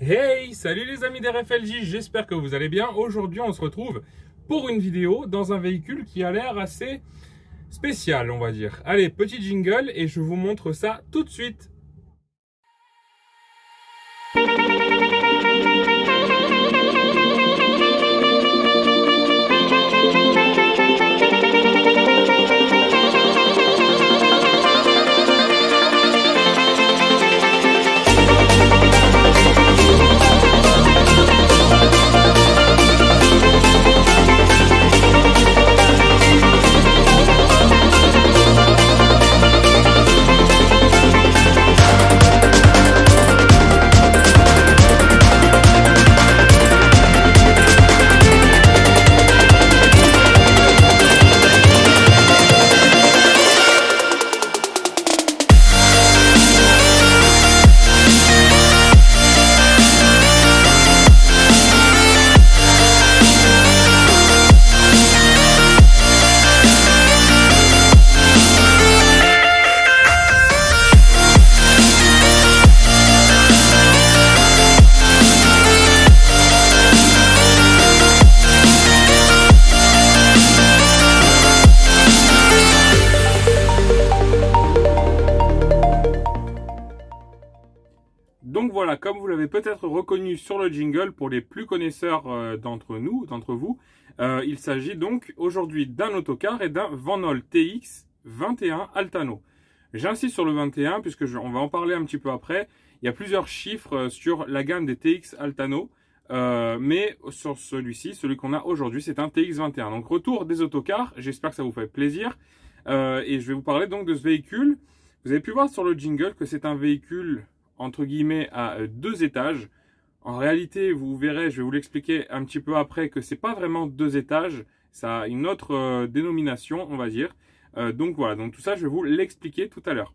Hey, salut les amis d'RFLJ, j'espère que vous allez bien. Aujourd'hui, on se retrouve pour une vidéo dans un véhicule qui a l'air assez spécial, on va dire. Allez, petit jingle et je vous montre ça tout de suite. Donc voilà, comme vous l'avez peut-être reconnu sur le jingle, pour les plus connaisseurs d'entre vous, il s'agit donc aujourd'hui d'un autocar et d'un Van Holl TX 21 Altano. J'insiste sur le 21 puisque on va en parler un petit peu après. Il y a plusieurs chiffres sur la gamme des TX Altano, mais sur celui-ci, celui qu'on a aujourd'hui, c'est un TX 21. Donc retour des autocars, j'espère que ça vous fait plaisir. Et je vais vous parler donc de ce véhicule. Vous avez pu voir sur le jingle que c'est un véhicule entre guillemets à 2 étages. En réalité, vous verrez, je vais vous l'expliquer un petit peu après, que c'est pas vraiment 2 étages, ça a une autre dénomination, on va dire. Donc voilà, donc tout ça, je vais vous l'expliquer tout à l'heure.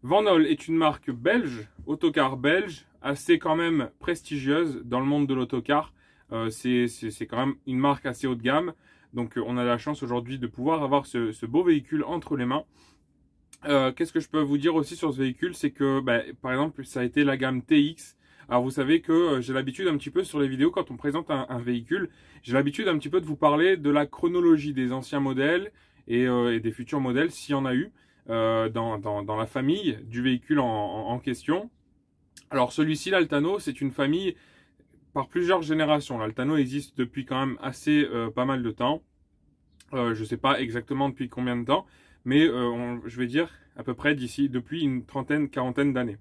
Van Holl est une marque belge, autocar belge, assez quand même prestigieuse dans le monde de l'autocar. C'est quand même une marque assez haut de gamme. Donc on a la chance aujourd'hui de pouvoir avoir ce beau véhicule entre les mains. Qu'est-ce que je peux vous dire aussi sur ce véhicule, c'est que par exemple ça a été la gamme TX. Alors vous savez que j'ai l'habitude un petit peu sur les vidéos, quand on présente un véhicule, j'ai l'habitude un petit peu de vous parler de la chronologie des anciens modèles et des futurs modèles s'il y en a eu dans la famille du véhicule en question. Alors celui-ci, l'Altano, c'est une famille par plusieurs générations. L'Altano existe depuis quand même assez pas mal de temps. Je ne sais pas exactement depuis combien de temps, mais je vais dire à peu près depuis une trentaine, quarantaine d'années.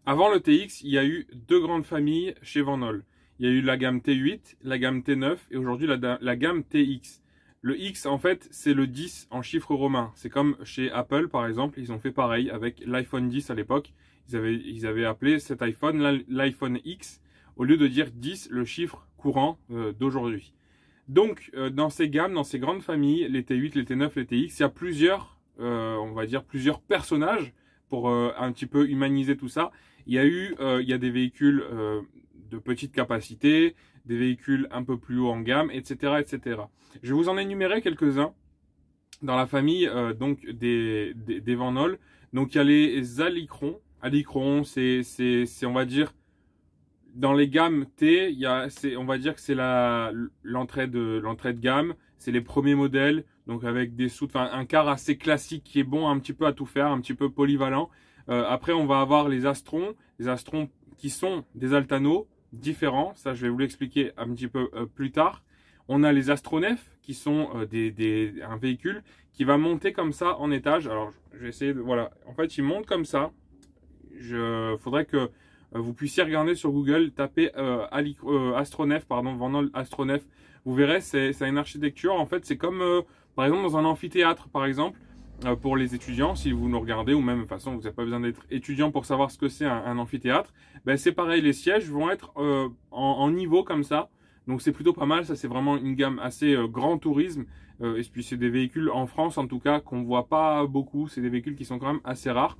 Avant le TX, il y a eu 2 grandes familles chez Van Holl. Il y a eu la gamme T8, la gamme T9 et aujourd'hui la gamme TX. Le X, en fait, c'est le 10 en chiffres romains. C'est comme chez Apple, par exemple, ils ont fait pareil avec l'iPhone 10 à l'époque. Ils avaient appelé cet iPhone l'iPhone X, au lieu de dire 10, le chiffre courant d'aujourd'hui. Donc, dans ces gammes, dans ces grandes familles, les T8, les T9, les TX, il y a plusieurs, on va dire, plusieurs personnages pour un petit peu humaniser tout ça. Il y a des véhicules de petite capacité, des véhicules un peu plus haut en gamme, etc., etc. Je vais vous en énumérer quelques-uns dans la famille donc des Van Holl. Donc, il y a les Alicron. Alicron, c'est on va dire, dans les gammes T, on va dire que c'est l'entrée de gamme. C'est les premiers modèles, donc avec des soutes, enfin un car assez classique qui est bon un petit peu à tout faire, un petit peu polyvalent. Après, on va avoir les Astrons qui sont des Altano différents. Ça, je vais vous l'expliquer un petit peu plus tard. On a les Astronef qui sont un véhicule qui va monter comme ça en étage. Alors, je vais essayer de, voilà. En fait, il monte comme ça. Faudrait que vous puissiez regarder sur Google, taper Astronef, pardon, Van Holl Astronef. Vous verrez, c'est une architecture. En fait, c'est comme, par exemple, dans un amphithéâtre, par exemple, pour les étudiants, si vous nous regardez, ou même, de toute façon, vous n'avez pas besoin d'être étudiant pour savoir ce que c'est un amphithéâtre. C'est pareil, les sièges vont être en niveau comme ça. Donc, c'est plutôt pas mal. Ça, c'est vraiment une gamme assez grand tourisme. Et puis, c'est des véhicules, en France, en tout cas, qu'on voit pas beaucoup. C'est des véhicules qui sont quand même assez rares.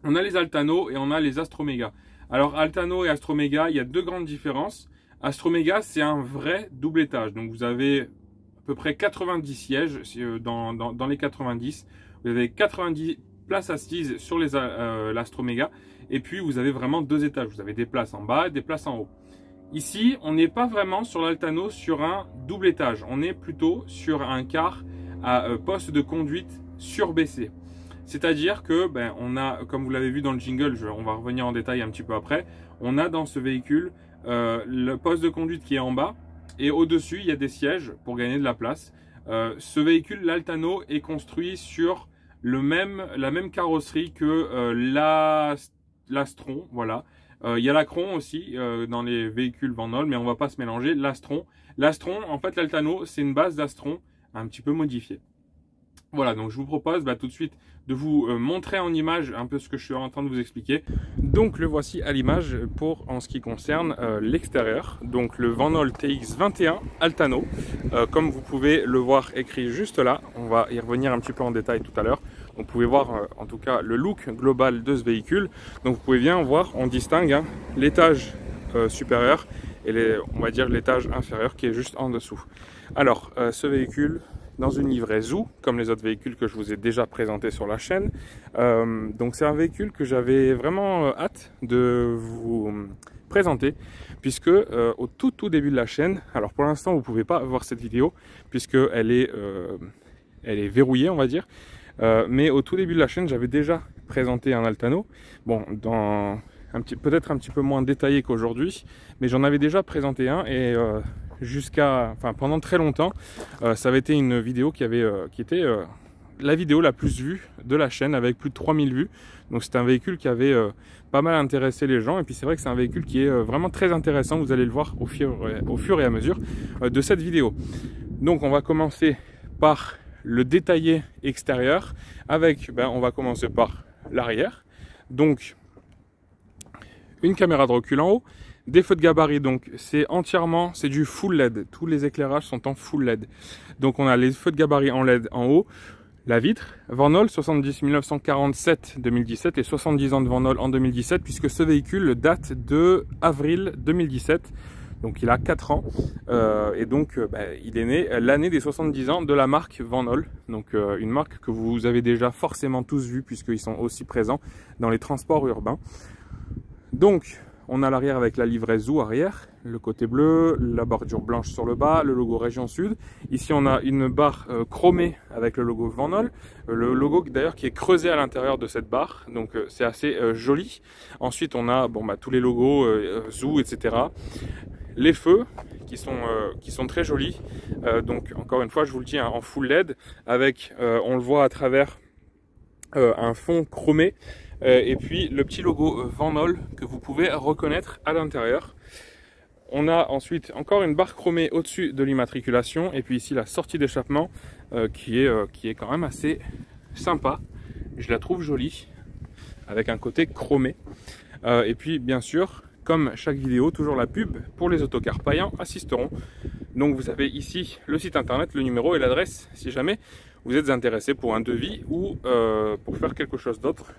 On a les Altano et on a les Astromega. Alors, Altano et Astromega, il y a 2 grandes différences. Astromega, c'est un vrai double étage. Donc, vous avez à peu près 90 sièges dans les 90. Vous avez 90 place assise sur l'Astromega. Et puis vous avez vraiment 2 étages. Vous avez des places en bas et des places en haut. Ici, on n'est pas vraiment sur l'Altano sur un double étage. On est plutôt sur un car à poste de conduite surbaissé. C'est-à-dire que, on a, comme vous l'avez vu dans le jingle, on va revenir en détail un petit peu après, on a dans ce véhicule le poste de conduite qui est en bas et au-dessus, il y a des sièges pour gagner de la place. Ce véhicule, l'Altano, est construit sur la même carrosserie que l'Astron, voilà. Il y a l'Acron aussi dans les véhicules Van Holl, mais on ne va pas se mélanger. L'Astron, en fait, l'Altano, c'est une base d'Astron un petit peu modifiée. Voilà, donc je vous propose tout de suite de vous montrer en image un peu ce que je suis en train de vous expliquer. Donc le voici à l'image en ce qui concerne l'extérieur. Donc le Van Holl TX21 Altanno, comme vous pouvez le voir écrit juste là, on va y revenir un petit peu en détail tout à l'heure. Vous pouvez voir en tout cas le look global de ce véhicule. Donc vous pouvez bien voir, on distingue l'étage supérieur et on va dire l'étage inférieur qui est juste en dessous. Alors ce véhicule, dans une livrée Zoo, comme les autres véhicules que je vous ai déjà présentés sur la chaîne. Donc c'est un véhicule que j'avais vraiment hâte de vous présenter, puisque au tout début de la chaîne, alors pour l'instant vous ne pouvez pas voir cette vidéo, puisqu'elle est verrouillée on va dire, mais au tout début de la chaîne j'avais déjà présenté un Altanno, bon peut-être un petit peu moins détaillé qu'aujourd'hui, mais j'en avais déjà présenté un et pendant très longtemps, ça avait été une vidéo qui était la vidéo la plus vue de la chaîne avec plus de 3000 vues. Donc c'est un véhicule qui avait pas mal intéressé les gens et puis c'est vrai que c'est un véhicule qui est vraiment très intéressant, vous allez le voir au fur et à mesure de cette vidéo. Donc on va commencer par le détaillé extérieur avec, on va commencer par l'arrière. Donc une caméra de recul en haut, des feux de gabarit, donc c'est du full LED, tous les éclairages sont en full LED. Donc on a les feux de gabarit en LED en haut, la vitre, Van Holl 1947-2017 et 70 ans de Van Holl en 2017, puisque ce véhicule date de avril 2017, donc il a 4 ans, et donc il est né l'année des 70 ans de la marque Van Holl, donc une marque que vous avez déjà forcément tous vu, puisqu'ils sont aussi présents dans les transports urbains. Donc on a l'arrière avec la livrée Zoo arrière, le côté bleu, la bordure blanche sur le bas, le logo Région Sud. Ici on a une barre chromée avec le logo Van Holl, le logo d'ailleurs qui est creusé à l'intérieur de cette barre, donc c'est assez joli. Ensuite on a tous les logos Zoo, etc. Les feux qui sont très jolis, donc encore une fois je vous le dis en full LED, avec on le voit à travers un fond chromé. Et puis le petit logo Van Holl que vous pouvez reconnaître à l'intérieur. On a ensuite encore une barre chromée au-dessus de l'immatriculation et puis ici la sortie d'échappement qui est quand même assez sympa. Je la trouve jolie avec un côté chromé. Et puis bien sûr, comme chaque vidéo, toujours la pub pour les autocars païens assisteront. Donc vous avez ici le site internet, le numéro et l'adresse si jamais vous êtes intéressé pour un devis ou pour faire quelque chose d'autre.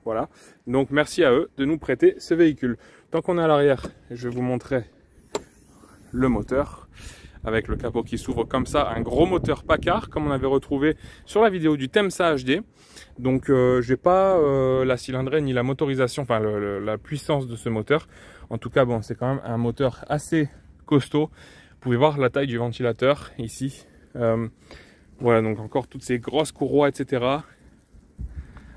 Voilà, donc merci à eux de nous prêter ce véhicule. Tant qu'on est à l'arrière, je vais vous montrer le moteur avec le capot qui s'ouvre comme ça, un gros moteur Packard comme on avait retrouvé sur la vidéo du Temsa HD. Donc je n'ai pas la cylindrée ni la motorisation, enfin la puissance de ce moteur. En tout cas c'est quand même un moteur assez costaud. Vous pouvez voir la taille du ventilateur ici. Voilà, donc encore toutes ces grosses courroies, etc.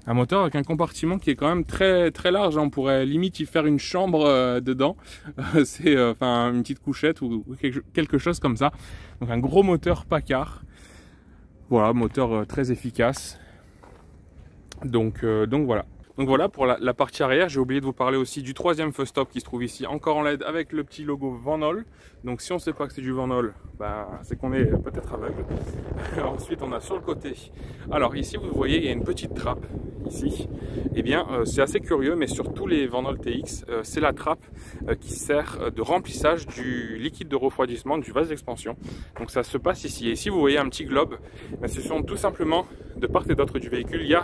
Un moteur avec un compartiment qui est quand même très large, on pourrait limite y faire une chambre dedans, c'est une petite couchette ou quelque chose comme ça. Donc un gros moteur Packard, voilà, moteur très efficace. Donc voilà. Donc voilà pour la partie arrière. J'ai oublié de vous parler aussi du troisième feu stop qui se trouve ici, encore en LED avec le petit logo Van Holl. Donc si on ne sait pas que c'est du Van Holl, c'est qu'on est peut-être aveugle. Ensuite on a sur le côté, alors ici vous voyez il y a une petite trappe ici. Et bien c'est assez curieux, mais sur tous les Van Holl TX, c'est la trappe qui sert de remplissage du liquide de refroidissement du vase d'expansion. Donc ça se passe ici. Et ici vous voyez un petit globe, ce sont tout simplement de part et d'autre du véhicule, il y a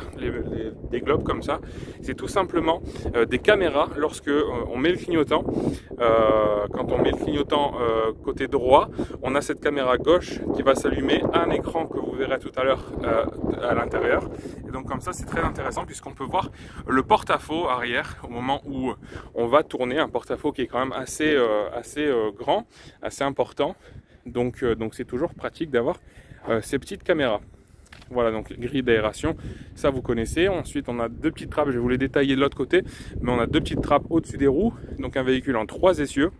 des globes comme ça c'est tout simplement des caméras lorsque on met le clignotant. Quand on met le clignotant côté droit, on a cette caméra gauche qui va s'allumer, un écran que vous verrez tout à l'heure à l'intérieur. Et donc comme ça c'est très intéressant puisqu'on peut voir le porte-à-faux arrière au moment où on va tourner, un porte-à-faux qui est quand même assez grand, assez important. Donc c'est toujours pratique d'avoir ces petites caméras. Voilà, donc grille d'aération, ça vous connaissez. Ensuite on a deux petites trappes, je vais vous les détailler de l'autre côté, mais on a deux petites trappes au-dessus des roues. Donc un véhicule en 3 essieux,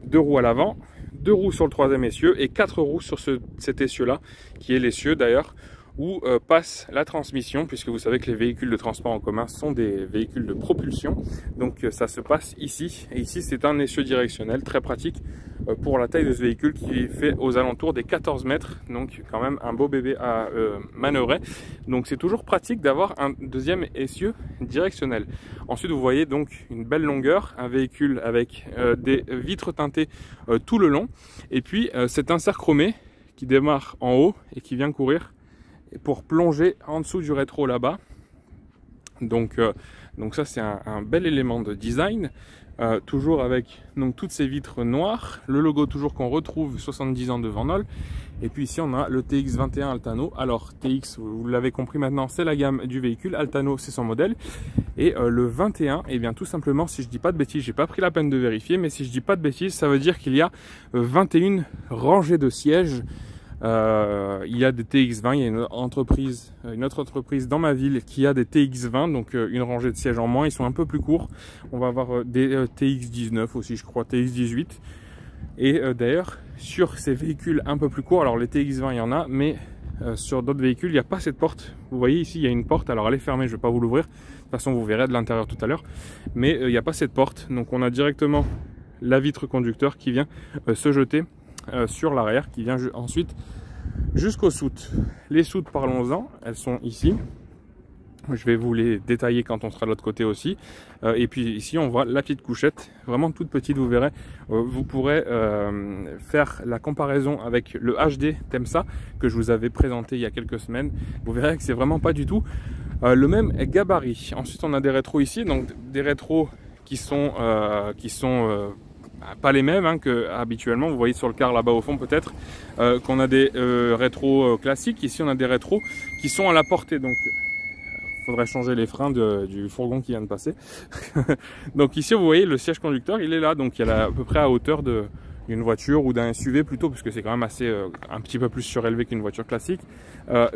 2 roues à l'avant, 2 roues sur le 3e essieu et 4 roues sur cet essieu là, qui est l'essieu d'ailleurs où passe la transmission, puisque vous savez que les véhicules de transport en commun sont des véhicules de propulsion. Donc ça se passe ici, et ici c'est un essieu directionnel très pratique pour la taille de ce véhicule qui fait aux alentours des 14 mètres, donc quand même un beau bébé à manœuvrer. Donc c'est toujours pratique d'avoir un deuxième essieu directionnel. Ensuite vous voyez donc une belle longueur, un véhicule avec des vitres teintées tout le long, et puis cet insert chromé qui démarre en haut et qui vient courir pour plonger en dessous du rétro là-bas. Donc ça c'est un bel élément de design, toujours avec donc toutes ces vitres noires, le logo toujours qu'on retrouve 70 ans de Van Hool. Et puis ici on a le TX21 Altano. Alors TX, vous l'avez compris maintenant, c'est la gamme du véhicule, Altano c'est son modèle, et le 21, et bien tout simplement, si je dis pas de bêtises, j'ai pas pris la peine de vérifier, mais si je dis pas de bêtises, ça veut dire qu'il y a 21 rangées de sièges. Il y a des TX20, il y a une autre entreprise dans ma ville qui a des TX20, donc une rangée de sièges en moins, ils sont un peu plus courts. On va avoir des TX19 aussi, je crois, TX18. Et d'ailleurs, sur ces véhicules un peu plus courts, alors les TX20 il y en a, mais sur d'autres véhicules il n'y a pas cette porte. Vous voyez ici il y a une porte, alors elle est fermée, je ne vais pas vous l'ouvrir, de toute façon vous verrez de l'intérieur tout à l'heure, mais il n'y a pas cette porte, donc on a directement la vitre conducteur qui vient se jeter sur l'arrière, qui vient ensuite jusqu'aux soutes. Les soutes, parlons-en, elles sont ici. Je vais vous les détailler quand on sera de l'autre côté aussi. Et puis ici on voit la petite couchette, vraiment toute petite, vous verrez. Vous pourrez faire la comparaison avec le HD Temsa que je vous avais présenté il y a quelques semaines. Vous verrez que c'est vraiment pas du tout le même gabarit. Ensuite on a des rétros ici, donc des rétros qui sont pas les mêmes hein, que habituellement. Vous voyez sur le car là-bas au fond peut-être qu'on a des rétros classiques. Ici on a des rétros qui sont à la portée, donc il faudrait changer les freins du fourgon qui vient de passer. Donc ici vous voyez le siège conducteur, il est là, donc il est à peu près à hauteur d'une voiture ou d'un SUV plutôt, parce que c'est quand même assez un petit peu plus surélevé qu'une voiture classique.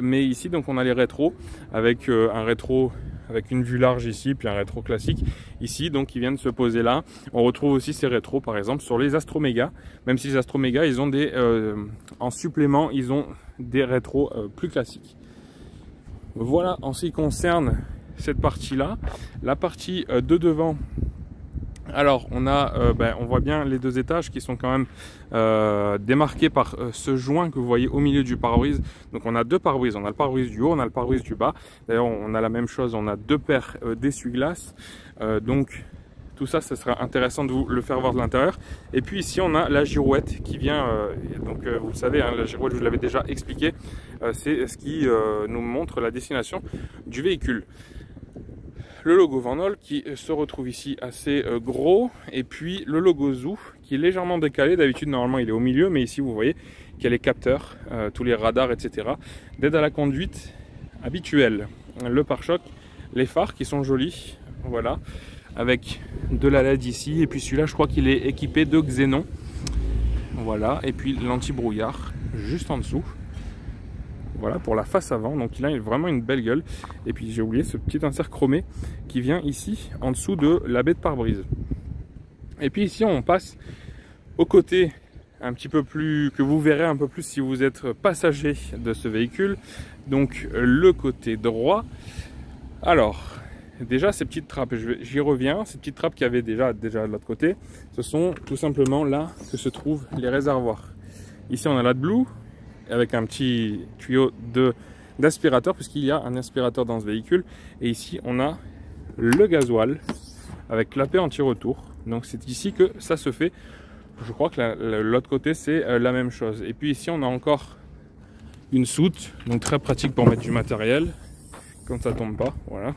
Mais ici donc on a les rétros avec un rétro avec une vue large ici, puis un rétro classique ici, donc qui vient de se poser là. On retrouve aussi ces rétros par exemple sur les Astroméga, même si les Astroméga ils ont des en supplément ils ont des rétros plus classiques. Voilà en ce qui concerne cette partie là. La partie de devant, alors on a on voit bien les deux étages qui sont quand même démarqués par ce joint que vous voyez au milieu du pare-brise. Donc on a deux pare-brise, on a le pare-brise du haut, on a le pare-brise du bas. D'ailleurs on a la même chose, on a deux paires d'essuie-glaces. Donc tout ça, ce sera intéressant de vous le faire voir de l'intérieur. Et puis ici on a la girouette qui vient, vous le savez, hein, la girouette je vous l'avais déjà expliqué, c'est ce qui nous montre la destination du véhicule. Le logo Van Hool qui se retrouve ici assez gros, et puis le logo Zoo qui est légèrement décalé. D'habitude normalement il est au milieu, mais ici vous voyez qu'il y a les capteurs, tous les radars, etc. d'aide à la conduite habituelle. Le pare-choc, les phares qui sont jolis, voilà, avec de la LED ici, et puis celui-là je crois qu'il est équipé de xénon, voilà, et puis l'anti-brouillard juste en dessous. Voilà pour la face avant, donc il a vraiment une belle gueule. Et puis j'ai oublié ce petit insert chromé qui vient ici en dessous de la baie de pare-brise. Et puis ici on passe au côté un petit peu plus, que vous verrez un peu plus si vous êtes passager de ce véhicule, donc le côté droit. Alors déjà ces petites trappes, j'y reviens, ces petites trappes qu'il y avait déjà de l'autre côté, ce sont tout simplement là que se trouvent les réservoirs. Ici on a l'AdBlue avec un petit tuyau d'aspirateur, puisqu'il y a un aspirateur dans ce véhicule. Et ici on a le gasoil avec la paix anti-retour, donc c'est ici que ça se fait. Je crois que l'autre côté c'est la même chose. Et puis ici on a encore une soute, donc très pratique pour mettre du matériel quand ça tombe pas, voilà.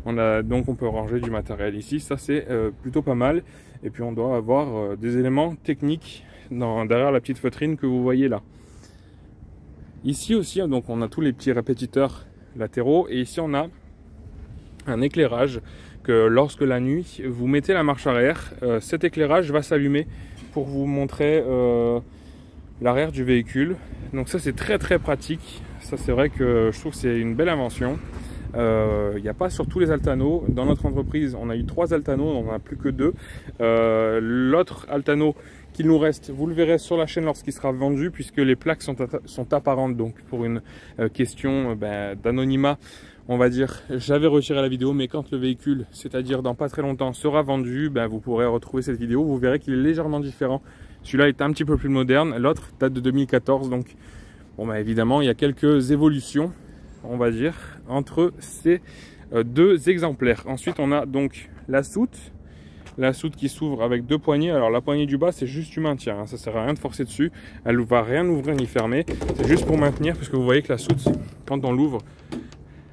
Donc on peut ranger du matériel ici, ça c'est plutôt pas mal. Et puis on doit avoir des éléments techniques derrière la petite feutrine que vous voyez là. Ici aussi, donc on a tous les petits répétiteurs latéraux, et ici on a un éclairage que lorsque la nuit vous mettez la marche arrière, cet éclairage va s'allumer pour vous montrer l'arrière du véhicule. Donc ça c'est très très pratique. Ça c'est vrai que je trouve que c'est une belle invention. Il n'y a pas sur tous les Altano. Dans notre entreprise on a eu 3 Altano, on n'en a plus que 2. L'autre Altano qu'il nous reste, vous le verrez sur la chaîne lorsqu'il sera vendu, puisque les plaques sont apparentes. Donc pour une question d'anonymat, on va dire, j'avais retiré la vidéo, mais quand le véhicule, c'est-à-dire dans pas très longtemps, sera vendu, vous pourrez retrouver cette vidéo. Vous verrez qu'il est légèrement différent. Celui-là est un petit peu plus moderne, l'autre date de 2014. Donc bon, évidemment, il y a quelques évolutions, on va dire, entre ces 2 exemplaires. Ensuite, on a donc la soute. La soute qui s'ouvre avec 2 poignées. Alors la poignée du bas c'est juste du maintien, hein. Ça sert à rien de forcer dessus. Elle ne va rien ouvrir ni fermer. C'est juste pour maintenir, parce que vous voyez que la soute, quand on l'ouvre,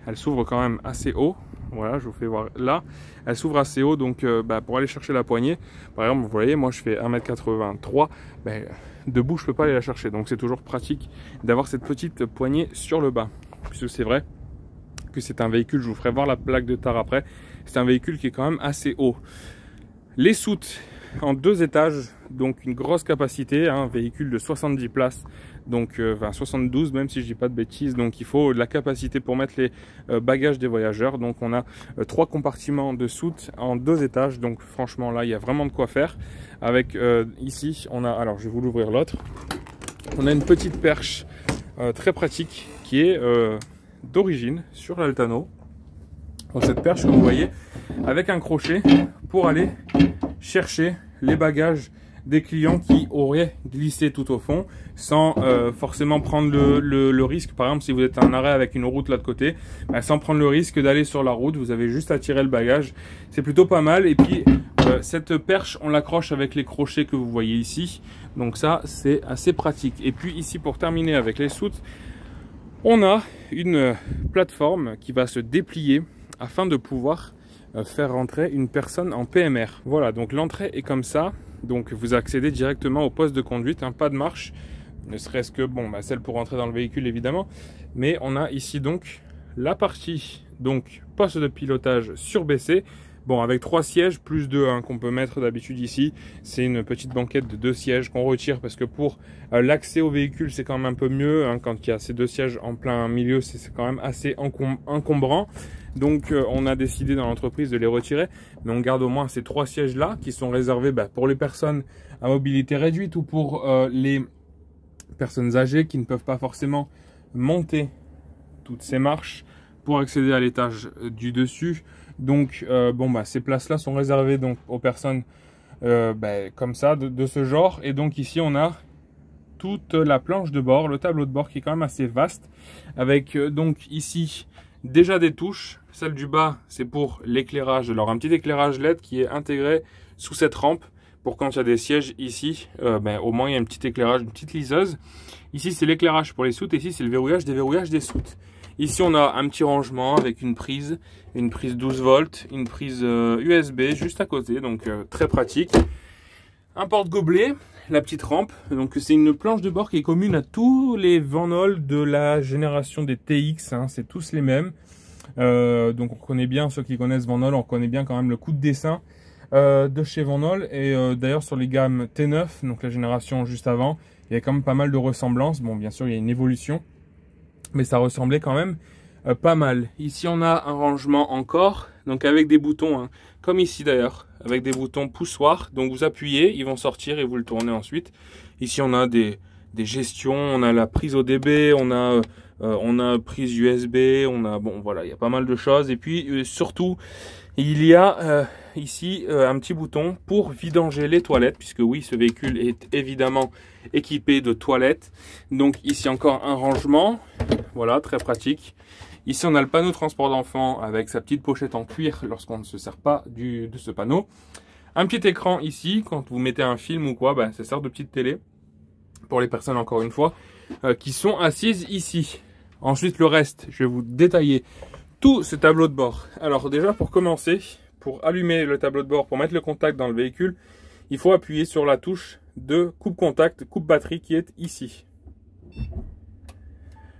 elle s'ouvre quand même assez haut. Voilà, je vous fais voir là. Elle s'ouvre assez haut, donc pour aller chercher la poignée, par exemple, vous voyez, moi je fais 1m83, debout je peux pas aller la chercher. Donc c'est toujours pratique d'avoir cette petite poignée sur le bas. Puisque c'est vrai que c'est un véhicule, je vous ferai voir la plaque de tar après, c'est un véhicule qui est quand même assez haut. Les soutes en 2 étages, donc une grosse capacité, un véhicule de 70 places, donc 72 même si je dis pas de bêtises. Donc il faut de la capacité pour mettre les bagages des voyageurs. Donc on a 3 compartiments de soute en 2 étages, donc franchement là il y a vraiment de quoi faire. Avec ici on a, alors je vais vous l'ouvrir l'autre, on a une petite perche très pratique qui est d'origine sur l'Altano. Donc cette perche que vous voyez avec un crochet pour aller chercher les bagages des clients qui auraient glissé tout au fond sans forcément prendre le risque. Par exemple, si vous êtes à un arrêt avec une route là de côté, sans prendre le risque d'aller sur la route, vous avez juste à tirer le bagage. C'est plutôt pas mal. Et puis cette perche on l'accroche avec les crochets que vous voyez ici, donc ça c'est assez pratique. Et puis ici, pour terminer avec les soutes, on a une plateforme qui va se déplier afin de pouvoir faire rentrer une personne en PMR. Voilà, donc l'entrée est comme ça. Donc vous accédez directement au poste de conduite, pas de marche, ne serait-ce que celle pour rentrer dans le véhicule évidemment. Mais on a ici donc la partie donc poste de pilotage surbaissé. Bon, avec 3 sièges plus 2 qu'on peut mettre d'habitude ici. C'est une petite banquette de 2 sièges qu'on retire parce que pour l'accès au véhicule c'est quand même un peu mieux. Quand il y a ces 2 sièges en plein milieu, c'est quand même assez encombrant. Donc on a décidé dans l'entreprise de les retirer, mais on garde au moins ces 3 sièges là qui sont réservés pour les personnes à mobilité réduite ou pour les personnes âgées qui ne peuvent pas forcément monter toutes ces marches pour accéder à l'étage du dessus. Donc ces places là sont réservées donc aux personnes comme ça, de ce genre. Et donc ici on a toute la planche de bord, le tableau de bord qui est quand même assez vaste, avec donc ici déjà des touches. Celle du bas c'est pour l'éclairage, alors un petit éclairage LED qui est intégré sous cette rampe pour quand il y a des sièges ici, au moins il y a un petit éclairage, une petite liseuse. Ici c'est l'éclairage pour les soutes, et ici c'est le verrouillage, déverrouillage des soutes. Ici on a un petit rangement avec une prise 12 volts, une prise USB juste à côté, donc très pratique. Un porte-gobelet, la petite rampe, donc c'est une planche de bord qui est commune à tous les Van Hool de la génération des TX, c'est tous les mêmes. Donc on connaît bien, ceux qui connaissent Van Hool, on connaît bien quand même le coup de dessin de chez Van Hool. Et d'ailleurs sur les gammes T9, donc la génération juste avant, il y a quand même pas mal de ressemblances. Bon, bien sûr il y a une évolution, mais ça ressemblait quand même pas mal. Ici on a un rangement encore, donc avec des boutons, comme ici d'ailleurs, avec des boutons poussoirs. Donc vous appuyez, ils vont sortir et vous le tournez ensuite. Ici on a des gestions, on a la prise ODB, on a prise USB, on a voilà, il y a pas mal de choses. Et puis surtout il y a ici un petit bouton pour vidanger les toilettes, puisque oui, ce véhicule est évidemment équipé de toilettes. Donc ici encore un rangement, voilà, très pratique. Ici on a le panneau transport d'enfants avec sa petite pochette en cuir lorsqu'on ne se sert pas de ce panneau. Un petit écran ici, quand vous mettez un film ou quoi, ça sert de petite télé pour les personnes, encore une fois, qui sont assises ici. Ensuite le reste, je vais vous détailler tout ce tableau de bord. Alors déjà pour commencer, pour allumer le tableau de bord, pour mettre le contact dans le véhicule, il faut appuyer sur la touche de coupe contact, coupe batterie qui est ici.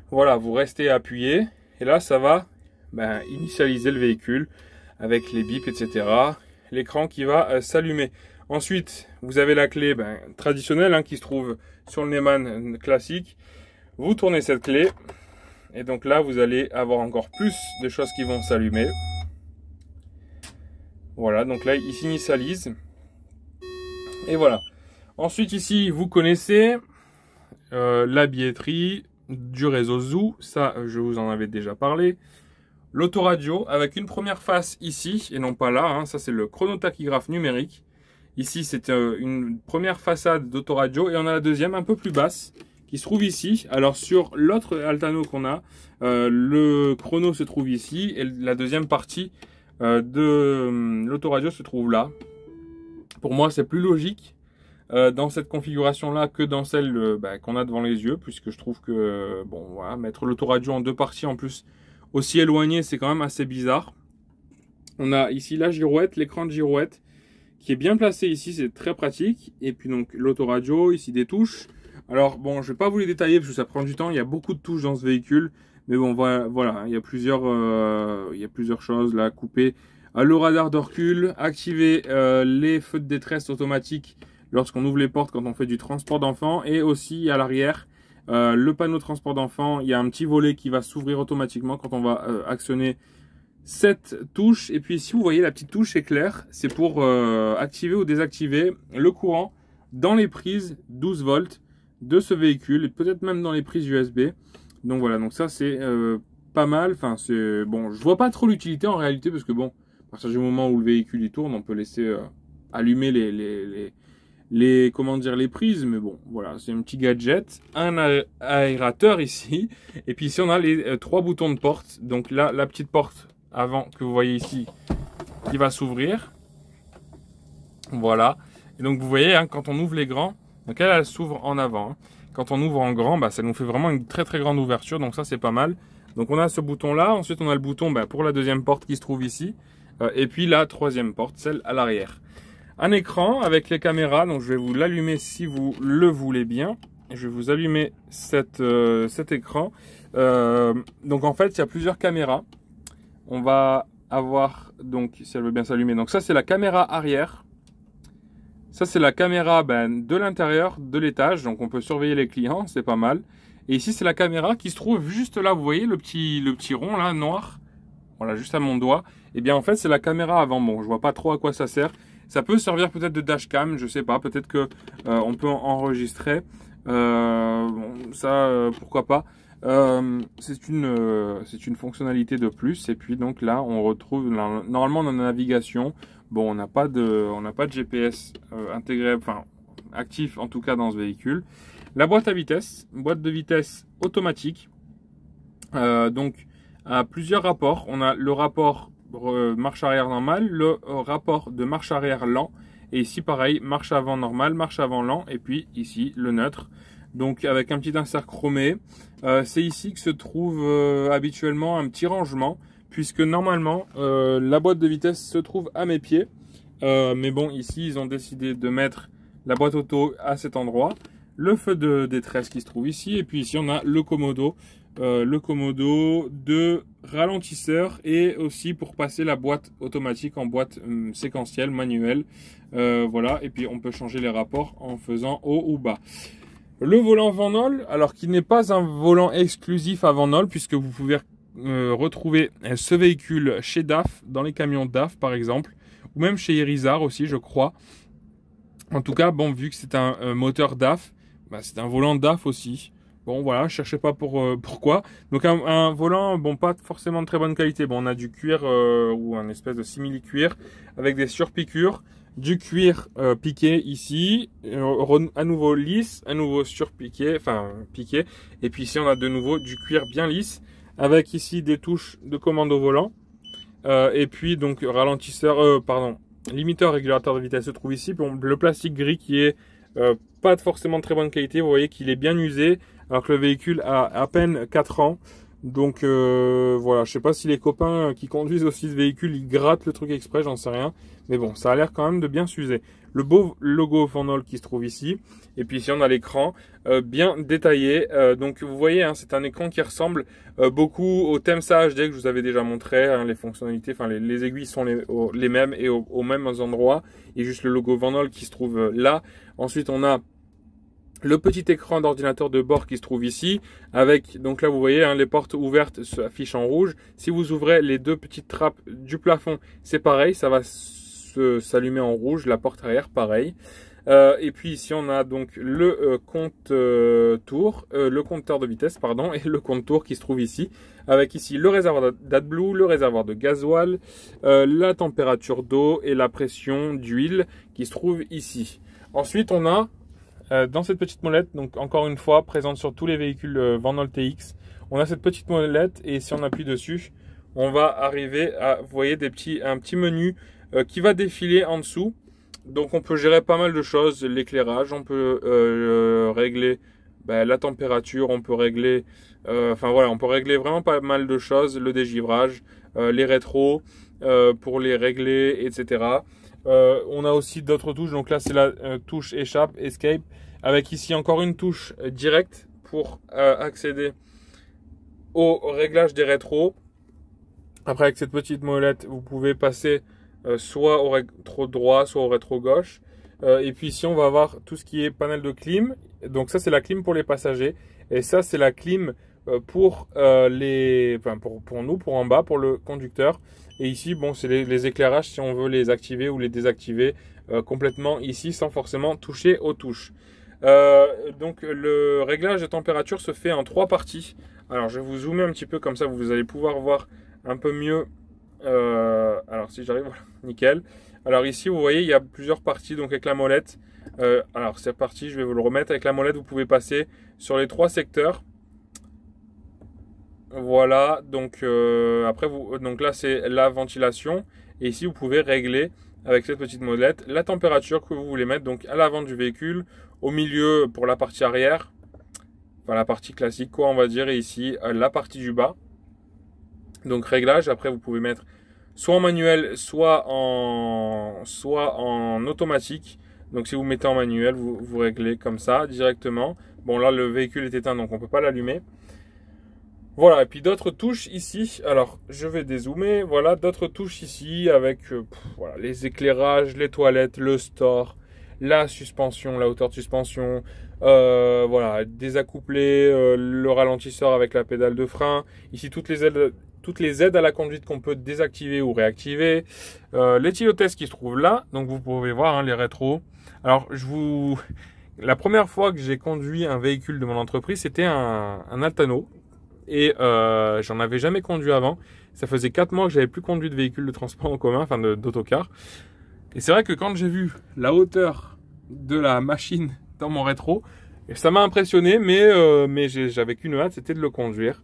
Voilà, vous restez appuyé et là ça va initialiser le véhicule avec les bips, etc. L'écran qui va s'allumer. Ensuite, vous avez la clé traditionnelle qui se trouve sur le Neumann classique. Vous tournez cette clé et donc là vous allez avoir encore plus de choses qui vont s'allumer. Voilà, donc là il s'initialise et voilà. Ensuite ici vous connaissez la billetterie du réseau Zoo, ça je vous en avais déjà parlé. L'autoradio avec une première face ici et non pas là, ça c'est le chronotachygraphe numérique. Ici c'est une première façade d'autoradio et on a la deuxième un peu plus basse qui se trouve ici. Alors sur l'autre Altano qu'on a, le chrono se trouve ici et la deuxième partie de l'autoradio se trouve là. Pour moi c'est plus logique dans cette configuration là que dans celle qu'on a devant les yeux, puisque je trouve que voilà, mettre l'autoradio en deux parties en plus aussi éloigné, c'est quand même assez bizarre. On a ici la girouette, l'écran de girouette qui est bien placé ici, c'est très pratique. Et puis donc l'autoradio, ici des touches. Alors bon, je vais pas vous les détailler parce que ça prend du temps, il y a beaucoup de touches dans ce véhicule. Mais bon, voilà, il y a plusieurs choses là, couper le radar de recul, activer les feux de détresse automatiques lorsqu'on ouvre les portes quand on fait du transport d'enfants, et aussi à l'arrière, le panneau transport d'enfants, il y a un petit volet qui va s'ouvrir automatiquement quand on va actionner cette touche. Et puis ici vous voyez la petite touche éclair, c'est pour activer ou désactiver le courant dans les prises 12 volts de ce véhicule et peut-être même dans les prises USB. Donc voilà, donc ça c'est pas mal. Enfin c'est bon, je vois pas trop l'utilité en réalité parce que bon, à partir du moment où le véhicule il tourne, on peut laisser allumer les prises, mais bon voilà, c'est un petit gadget. Un aérateur ici, et puis ici on a les trois boutons de porte. Donc là la petite porte avant que vous voyez ici qui va s'ouvrir, voilà. Et donc vous voyez quand on ouvre les grands, donc elle s'ouvre en avant. Quand on ouvre en grand, ça nous fait vraiment une très très grande ouverture, donc ça c'est pas mal. Donc on a ce bouton là, ensuite on a le bouton pour la deuxième porte qui se trouve ici, et puis la troisième porte, celle à l'arrière. Un écran avec les caméras, donc je vais vous l'allumer si vous le voulez bien. Je vais vous allumer cet écran. Donc en fait il y a plusieurs caméras. On va avoir, donc si elle veut bien s'allumer, donc ça c'est la caméra arrière. Ça c'est la caméra de l'intérieur de l'étage, donc on peut surveiller les clients, c'est pas mal. Et ici c'est la caméra qui se trouve juste là, vous voyez le petit rond là, noir, voilà, juste à mon doigt. Et bien en fait c'est la caméra avant, bon je vois pas trop à quoi ça sert. Ça peut servir peut-être de dashcam, je sais pas, peut-être que on peut enregistrer, pourquoi pas. C'est une fonctionnalité de plus. Et puis donc là on retrouve normalement dans la navigation. Bon, on n'a pas de GPS intégré, enfin actif en tout cas dans ce véhicule. La boîte à vitesse, boîte de vitesse automatique. Donc à plusieurs rapports. On a le rapport marche arrière normale, le rapport de marche arrière lent, et ici pareil, marche avant normale, marche avant lent, et puis ici le neutre. Donc avec un petit insert chromé. C'est ici que se trouve habituellement un petit rangement, puisque normalement la boîte de vitesse se trouve à mes pieds. Mais bon, ici ils ont décidé de mettre la boîte auto à cet endroit. Le feu de détresse qui se trouve ici, et puis ici on a le commodo de ralentisseur, et aussi pour passer la boîte automatique en boîte séquentielle manuelle. Voilà, et puis on peut changer les rapports en faisant haut ou bas. Le volant Van Holl, alors qu'il n'est pas un volant exclusif à Van Holl, puisque vous pouvez retrouver ce véhicule chez DAF, dans les camions DAF par exemple, ou même chez Irizar aussi je crois. En tout cas, bon, vu que c'est un moteur DAF, c'est un volant DAF aussi. Bon voilà, je cherchais pas pourquoi. Donc un volant, bon, pas forcément de très bonne qualité. Bon, on a du cuir ou un espèce de simili-cuir avec des surpiqûres. Du cuir piqué ici, à nouveau lisse, à nouveau surpiqué, enfin piqué. Et puis ici on a de nouveau du cuir bien lisse, avec ici des touches de commande au volant. Et puis donc ralentisseur, limiteur régulateur de vitesse se trouve ici. Bon, le plastique gris qui est pas forcément de très bonne qualité, vous voyez qu'il est bien usé, alors que le véhicule a à peine 4 ans. Donc voilà, je sais pas si les copains qui conduisent aussi ce véhicule, ils grattent le truc exprès, j'en sais rien. Mais bon, ça a l'air quand même de bien s'user. Le beau logo Van Holl qui se trouve ici. Et puis ici on a l'écran bien détaillé. Donc vous voyez, hein, c'est un écran qui ressemble beaucoup au Temsa HD que je vous avais déjà montré. Hein, les fonctionnalités, enfin les aiguilles sont les mêmes et aux mêmes endroits. Et juste le logo Van Holl qui se trouve là. Ensuite on a le petit écran d'ordinateur de bord qui se trouve ici, avec, donc là vous voyez, hein, les portes ouvertes s'affichent en rouge. Si vous ouvrez les deux petites trappes du plafond, c'est pareil, ça va s'allumer en rouge, la porte arrière pareil. Et puis ici on a donc le le compteur de vitesse pardon, et le compte-tour qui se trouve ici, avec ici le réservoir d'AdBlue, le réservoir de gasoil, la température d'eau et la pression d'huile qui se trouve ici. Ensuite on a dans cette petite molette, donc encore une fois présente sur tous les véhicules Van Holl TX, on a cette petite molette et si on appuie dessus, on va arriver à, vous voyez, un petit menu qui va défiler en dessous. Donc on peut gérer pas mal de choses, l'éclairage, on peut régler la température, on peut régler, enfin voilà, on peut régler vraiment pas mal de choses, le dégivrage, les rétros pour les régler, etc. On a aussi d'autres touches, donc là c'est la touche échappe, escape, avec ici encore une touche directe pour accéder au réglage des rétros. Après avec cette petite molette vous pouvez passer soit au rétro droit, soit au rétro gauche. Et puis ici on va avoir tout ce qui est panel de clim, donc ça c'est la clim pour les passagers, et ça c'est la clim pour nous, pour en bas, pour le conducteur. Et ici, bon, c'est les éclairages si on veut les activer ou les désactiver complètement ici sans forcément toucher aux touches. Donc le réglage de température se fait en 3 parties. Alors je vais vous zoomer un petit peu comme ça, vous allez pouvoir voir un peu mieux. Alors si j'arrive, voilà, nickel. Alors ici vous voyez il y a plusieurs parties, donc avec la molette. Alors c'est parti, je vais vous le remettre. Avec la molette vous pouvez passer sur les 3 secteurs. Voilà, donc après donc là c'est la ventilation et ici vous pouvez régler avec cette petite molette la température que vous voulez mettre, donc à l'avant du véhicule, au milieu pour la partie arrière, enfin la partie classique quoi on va dire, et ici la partie du bas. Donc réglage, après vous pouvez mettre soit en manuel soit en automatique. Donc si vous mettez en manuel vous réglez comme ça directement. Bon là le véhicule est éteint donc on peut pas l'allumer. Voilà, et puis d'autres touches ici, alors je vais dézoomer, voilà, d'autres touches ici avec voilà, les éclairages, les toilettes, le store, la suspension, la hauteur de suspension, voilà, désacoupler, le ralentisseur avec la pédale de frein, ici toutes les aides à la conduite qu'on peut désactiver ou réactiver, l'éthylotest qui se trouve là, donc vous pouvez voir hein, les rétros. Alors la première fois que j'ai conduit un véhicule de mon entreprise, c'était un Altano. Et j'en avais jamais conduit avant. Ça faisait 4 mois que j'avais plus conduit de véhicule de transport en commun, enfin d'autocar. Et c'est vrai que quand j'ai vu la hauteur de la machine dans mon rétro, ça m'a impressionné, mais j'avais qu'une hâte, c'était de le conduire.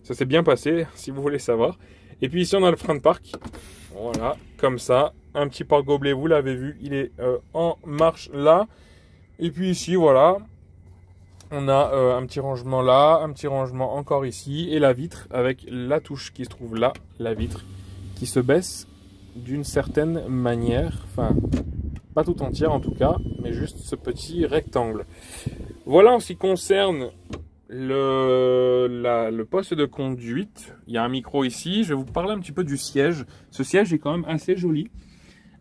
Ça s'est bien passé, si vous voulez savoir. Et puis ici on a le frein de parc. Voilà, comme ça. Un petit pare gobelet, vous l'avez vu, il est en marche là. Et puis ici, voilà. On a un petit rangement là, un petit rangement encore ici, et la vitre avec la touche qui se trouve là, la vitre, qui se baisse d'une certaine manière, enfin pas tout entière en tout cas, mais juste ce petit rectangle. Voilà en ce qui concerne le poste de conduite. Il y a un micro ici, je vais vous parler un petit peu du siège. Ce siège est quand même assez joli.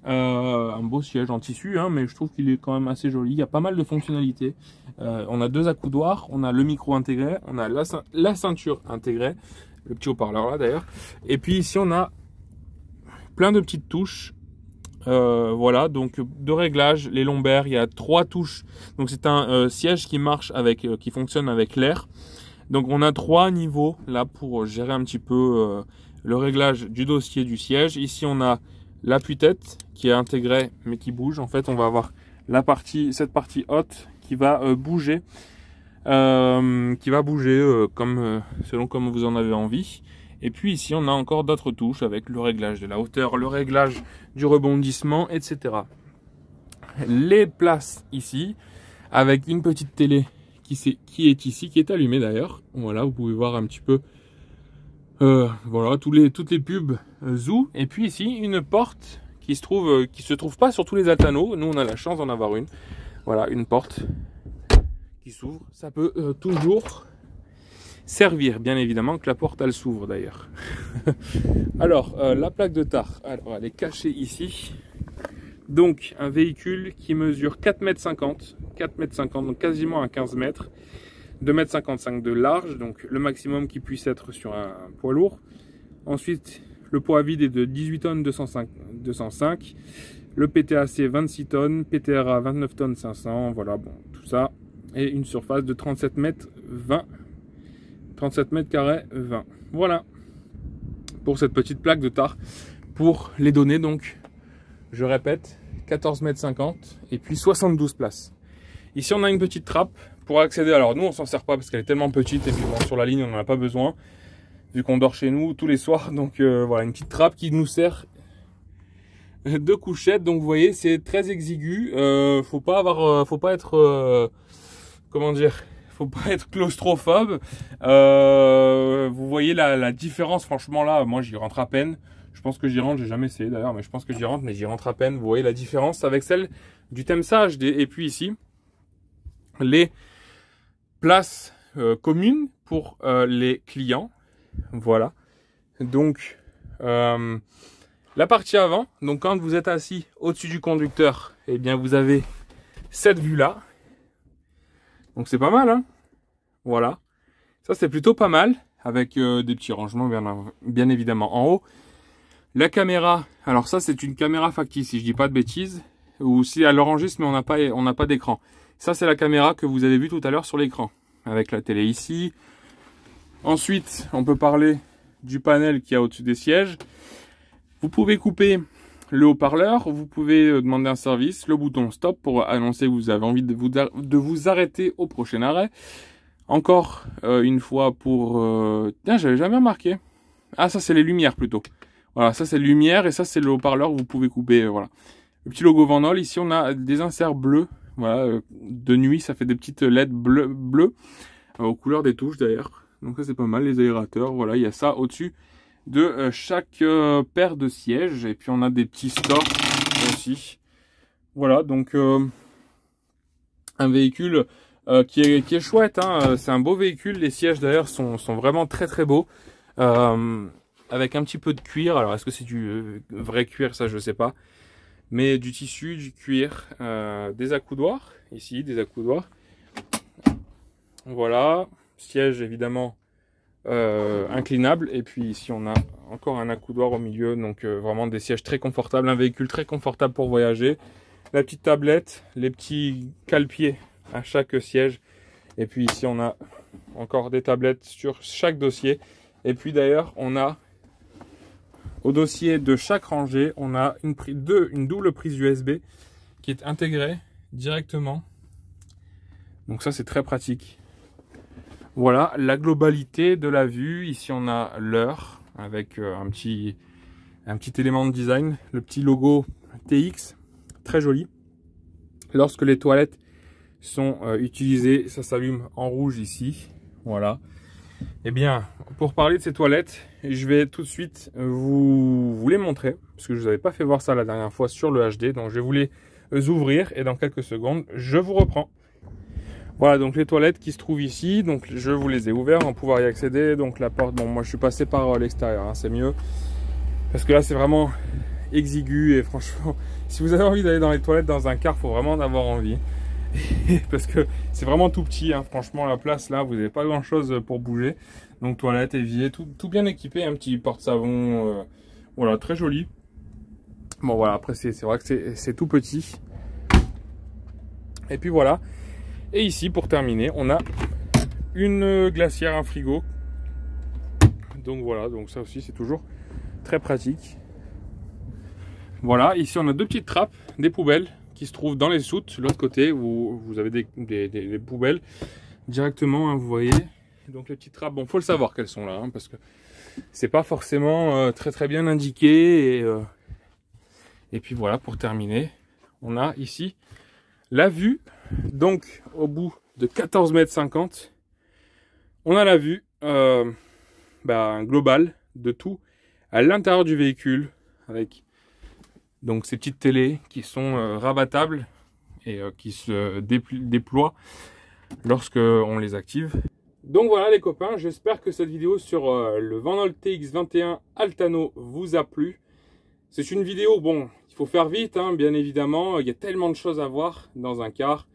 Un beau siège en tissu, hein, mais je trouve qu'il est quand même assez joli. Il y a pas mal de fonctionnalités. On a 2 accoudoirs, on a le micro intégré, on a la ceinture intégrée, le petit haut-parleur là d'ailleurs. Et puis ici on a plein de petites touches. Voilà, donc de réglage, les lombaires, il y a 3 touches. Donc c'est un siège qui marche avec, qui fonctionne avec l'air. Donc on a 3 niveaux là pour gérer un petit peu le réglage du dossier du siège. Ici on a l'appui-tête qui est intégré mais qui bouge. En fait on va avoir cette partie haute qui va bouger, comme selon comme vous en avez envie. Et puis ici on a encore d'autres touches avec le réglage de la hauteur, le réglage du rebondissement, etc. Les places ici avec une petite télé qui est ici, qui est allumée d'ailleurs. Voilà, vous pouvez voir un petit peu Voilà, toutes les pubs Zoo. Et puis ici, une porte qui se trouve pas sur tous les Altanos. Nous, on a la chance d'en avoir une. Voilà, une porte qui s'ouvre. Ça peut toujours servir, bien évidemment, que la porte, elle s'ouvre d'ailleurs. Alors, la plaque de tar, alors, elle est cachée ici. Donc, un véhicule qui mesure 4,50 m. 4,50 m, donc quasiment à 15 mètres. 2,55 m de large, donc le maximum qui puisse être sur un poids lourd. Ensuite, le poids à vide est de 18 tonnes 205. Le PTAC 26 tonnes, PTRA 29 tonnes 500, voilà, bon, tout ça. Et une surface de 37 mètres 20. 37 mètres carrés 20. Voilà, pour cette petite plaque de tar. Pour les données, donc, je répète, 14,50 m et puis 72 places. Ici, on a une petite trappe pour accéder. Alors, nous, on s'en sert pas parce qu'elle est tellement petite et puis bon, sur la ligne, on n'en a pas besoin vu qu'on dort chez nous tous les soirs. Donc, voilà, une petite trappe qui nous sert de couchette. Donc, vous voyez, c'est très exigu. Faut pas être, comment dire, faut pas être claustrophobe. Vous voyez la différence, franchement, là, moi, j'y rentre à peine. Je pense que j'y rentre, j'ai jamais essayé d'ailleurs, mais je pense que j'y rentre, mais j'y rentre à peine. Vous voyez la différence avec celle du Temsa HD. Et puis ici, les places communes pour les clients. Voilà. Donc, la partie avant, donc quand vous êtes assis au-dessus du conducteur, eh bien vous avez cette vue-là. Donc c'est pas mal, hein. Voilà. Ça c'est plutôt pas mal, avec des petits rangements bien évidemment en haut. La caméra, alors ça c'est une caméra factice, si je dis pas de bêtises, ou si elle enregistre mais on n'a pas d'écran. Ça c'est la caméra que vous avez vue tout à l'heure sur l'écran, avec la télé ici. Ensuite, on peut parler du panel qui est au-dessus des sièges. Vous pouvez couper le haut-parleur, vous pouvez demander un service, le bouton stop pour annoncer que vous avez envie de vous arrêter au prochain arrêt. Encore une fois pour... Tiens, j'avais jamais remarqué. Ah, ça c'est les lumières plutôt. Voilà, ça c'est les lumières et ça c'est le haut-parleur que vous pouvez couper. Voilà. Le petit logo Van Holl. Ici on a des inserts bleus. Voilà, de nuit ça fait des petites LED bleues aux couleurs des touches d'ailleurs. Donc ça c'est pas mal, les aérateurs. Voilà, il y a ça au-dessus de chaque paire de sièges. Et puis on a des petits stores aussi. Voilà, donc un véhicule qui est chouette, hein. C'est un beau véhicule. Les sièges d'ailleurs sont vraiment très très beaux. Avec un petit peu de cuir. Alors est-ce que c'est du vrai cuir, ça je sais pas. Mais du tissu, du cuir, des accoudoirs. Ici, des accoudoirs. Voilà. Siège évidemment inclinable. Et puis ici on a encore un accoudoir au milieu. Donc vraiment des sièges très confortables. Un véhicule très confortable pour voyager. La petite tablette, les petits cale-pieds à chaque siège. Et puis ici on a encore des tablettes sur chaque dossier. Et puis d'ailleurs on a au dossier de chaque rangée, on a une double prise USB qui est intégrée directement. Donc ça c'est très pratique. Voilà la globalité de la vue. Ici on a l'heure avec un petit élément de design, le petit logo TX, très joli. Lorsque les toilettes sont utilisées, ça s'allume en rouge ici. Voilà. Eh bien, pour parler de ces toilettes, je vais tout de suite vous les montrer, parce que je ne vous avais pas fait voir ça la dernière fois sur le HD. Donc je vais vous les ouvrir et dans quelques secondes, je vous reprends. Voilà, donc les toilettes qui se trouvent ici, donc je vous les ai ouverts, on va pouvoir y accéder. Donc la porte, bon moi je suis passé par l'extérieur, hein, c'est mieux. Parce que là c'est vraiment exigu et franchement, si vous avez envie d'aller dans les toilettes dans un car, il faut vraiment en avoir envie. Parce que c'est vraiment tout petit, hein. Franchement la place là, vous n'avez pas grand chose pour bouger. Donc toilette, évier, tout bien équipé, un petit porte-savon, voilà, très joli. Bon voilà, après c'est vrai que c'est tout petit. Et puis voilà. Et ici pour terminer, on a une glacière, un frigo. Donc voilà, donc ça aussi c'est toujours très pratique. Voilà, ici on a deux petites trappes, des poubelles qui se trouvent dans les soutes. L'autre côté, vous avez des poubelles directement, hein, vous voyez. Donc les petites trappes, bon, faut le savoir qu'elles sont là, hein, parce que c'est pas forcément très bien indiqué. Et puis voilà, pour terminer, on a ici la vue. Donc au bout de 14,50 m, on a la vue global de tout à l'intérieur du véhicule, avec donc ces petites télés qui sont rabattables et qui se déploient lorsque on les active. Donc voilà les copains, j'espère que cette vidéo sur le Van Holt TX21 Altano vous a plu. C'est une vidéo, bon, il faut faire vite, hein, bien évidemment, il y a tellement de choses à voir dans un car.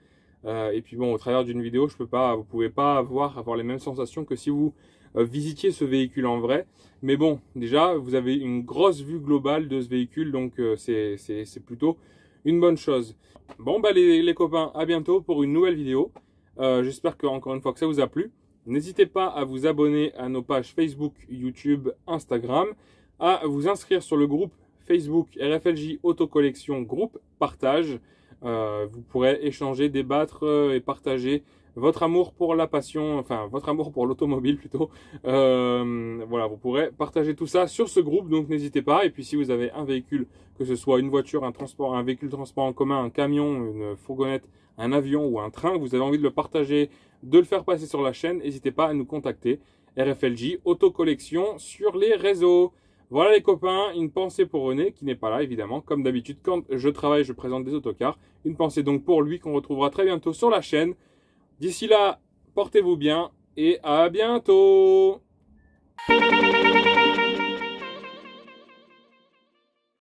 Et puis bon, au travers d'une vidéo, vous pouvez pas avoir les mêmes sensations que si vous visitiez ce véhicule en vrai. Mais bon, déjà, vous avez une grosse vue globale de ce véhicule, donc c'est plutôt une bonne chose. Bon, bah les copains, à bientôt pour une nouvelle vidéo. J'espère que, encore une fois, que ça vous a plu. N'hésitez pas à vous abonner à nos pages Facebook, YouTube, Instagram, à vous inscrire sur le groupe Facebook RFLJ Autocollection Groupe Partage. Vous pourrez échanger, débattre et partager votre amour pour la passion, enfin votre amour pour l'automobile plutôt. Voilà, vous pourrez partager tout ça sur ce groupe, donc n'hésitez pas. Et puis si vous avez un véhicule, que ce soit une voiture, un véhicule de transport en commun, un camion, une fourgonnette, un avion ou un train, vous avez envie de le partager, de le faire passer sur la chaîne, n'hésitez pas à nous contacter. RFLJ Autocollection sur les réseaux. Voilà les copains, une pensée pour René, qui n'est pas là évidemment, comme d'habitude quand je travaille, je présente des autocars. Une pensée donc pour lui qu'on retrouvera très bientôt sur la chaîne. D'ici là, portez-vous bien et à bientôt.